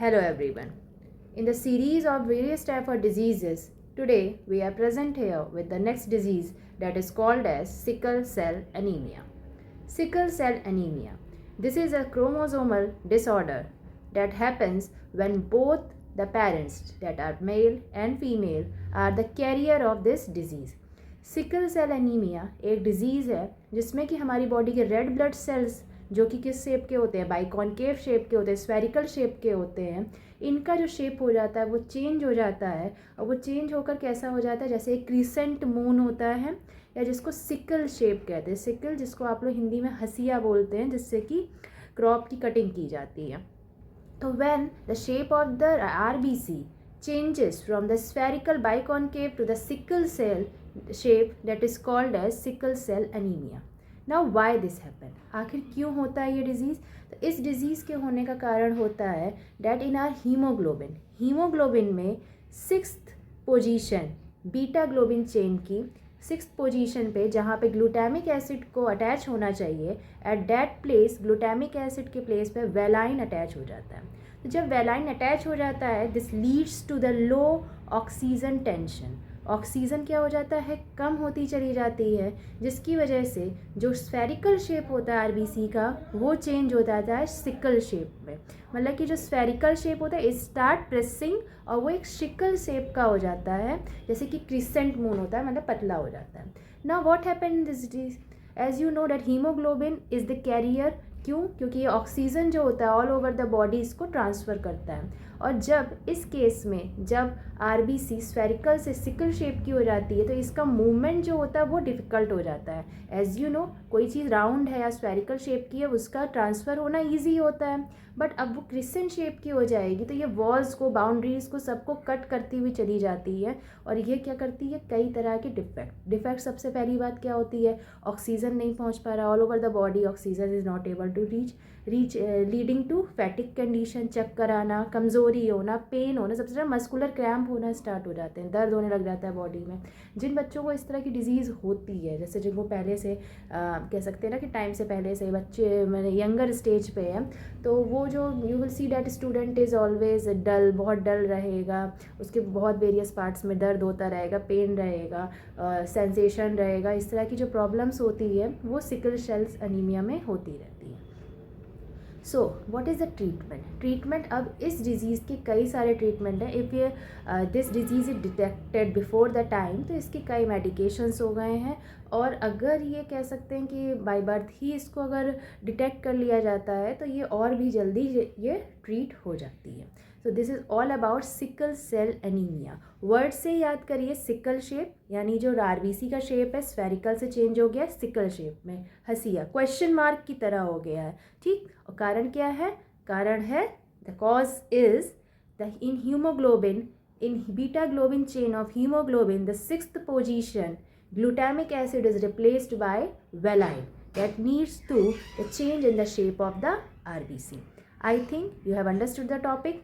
Hello everyone. In the series of various types of diseases, today we are present here with the next disease that is called as sickle cell anemia. Sickle cell anemia. This is a chromosomal disorder that happens when both the parents, that are male and female, are the carrier of this disease. Sickle cell anaemia एक disease है जिसमें कि हमारी body के red blood cells जो कि किस shape के होते हैं, बाइकॉनकेव शेप के होते हैं, स्फेरिकल शेप के होते हैं, इनका जो शेप हो जाता है वो चेंज हो जाता है। और वो चेंज होकर कैसा हो जाता है, जैसे एक क्रीसेंट मून होता है या जिसको सिकल शेप कहते हैं। सिकल जिसको आप लोग हिंदी में हसिया बोलते हैं, जिससे कि क्रॉप की कटिंग की जाती है। तो when the shape of the RBC changes from the spherical biconcave to the sickle cell shape, that is called as sickle cell anemia. Now why this happen? आखिर क्यों होता है ये डिजीज़? तो इस डिजीज़ के होने का कारण होता है that in our हीमोग्लोबिन में 6th position beta globin chain की 6th पोजीशन पे जहाँ पे ग्लूटामिक एसिड को अटैच होना चाहिए, at that place glutamic acid के प्लेस पे वेलाइन अटैच हो जाता है। तो जब वेलाइन अटैच हो जाता है, this leads to the low oxygen tension. Oxygen क्या हो जाता है, कम होती चली जाती है, जिसकी वजह से जो स्फेरिकल शेप होता है आरबीसी का वो चेंज हो जाता है सिकल शेप में। मतलब कि जो स्फेरिकल शेप होता है इट स्टार्ट प्रेसिंग और वो एक सिकल शेप का हो जाता है, जैसे कि क्रिसेंट मून होता है, मतलब पतला हो जाता है। Now what happen in this disease? As you know that haemoglobin is the carrier. क्यों? क्योंकि ये ऑक्सीजन जो होता है ऑल ओवर द बॉडी इसको ट्रांसफ़र करता है। और जब इस केस में जब आरबीसी स्फेरिकल से सिकल शेप की हो जाती है तो इसका मूवमेंट जो होता है वो डिफ़िकल्ट हो जाता है। एज़ यू नो, कोई चीज़ राउंड है या स्फेरिकल शेप की है उसका ट्रांसफ़र होना ईजी होता है, बट अब वो क्रिसेंट शेप की हो जाएगी तो ये वॉल्स को, बाउंड्रीज़ को, सबको कट करती हुई चली जाती है। और ये क्या करती है, कई तरह के डिफेक्ट सबसे पहली बात क्या होती है, ऑक्सीजन नहीं पहुंच पा रहा all over the body, oxygen is not able to reach leading to fatigue condition, चक्कर आना, कमज़ोरी होना, पेन होना, सबसे ज़्यादा मस्कुलर क्रैम्प होना स्टार्ट हो जाते हैं, दर्द होने लग जाता है बॉडी में। जिन बच्चों को इस तरह की डिजीज़ होती है, जैसे जिनको पहले से कह सकते हैं ना कि टाइम से पहले से बच्चे मैंने यंगर स्टेज पे हैं, तो वो जो you will see that student is always dull, बहुत डल रहेगा, उसके बहुत वेरियस पार्ट्स में दर्द होता रहेगा, पेन रहेगा, सेंसेशन रहेगा। इस तरह की जो प्रॉब्लम्स होती है वो सिकल सेल एनीमिया में होती रहती है। So what is the treatment? अब इस डिज़ीज़ के कई सारे ट्रीटमेंट हैं। इफ़ ये this disease is detected before the time तो इसके कई मेडिकेशंस हो गए हैं, और अगर ये कह सकते हैं कि बाय बर्थ ही इसको अगर डिटेक्ट कर लिया जाता है तो ये और भी जल्दी ये ट्रीट हो जाती है। So this is all about sickle cell anaemia. Word से याद करिए, सिकल शेप यानी जो आरबीसी का शेप है स्फेरिकल से चेंज हो गया सिकल शेप में, हसिया क्वेश्चन मार्क की तरह हो गया है, ठीक। और कारण क्या है? कारण है the cause is the in haemoglobin, in beta globin chain of haemoglobin the 6th position glutamic acid is replaced by valine that leads to the change in the shape of the RBC. I think you have understood the topic.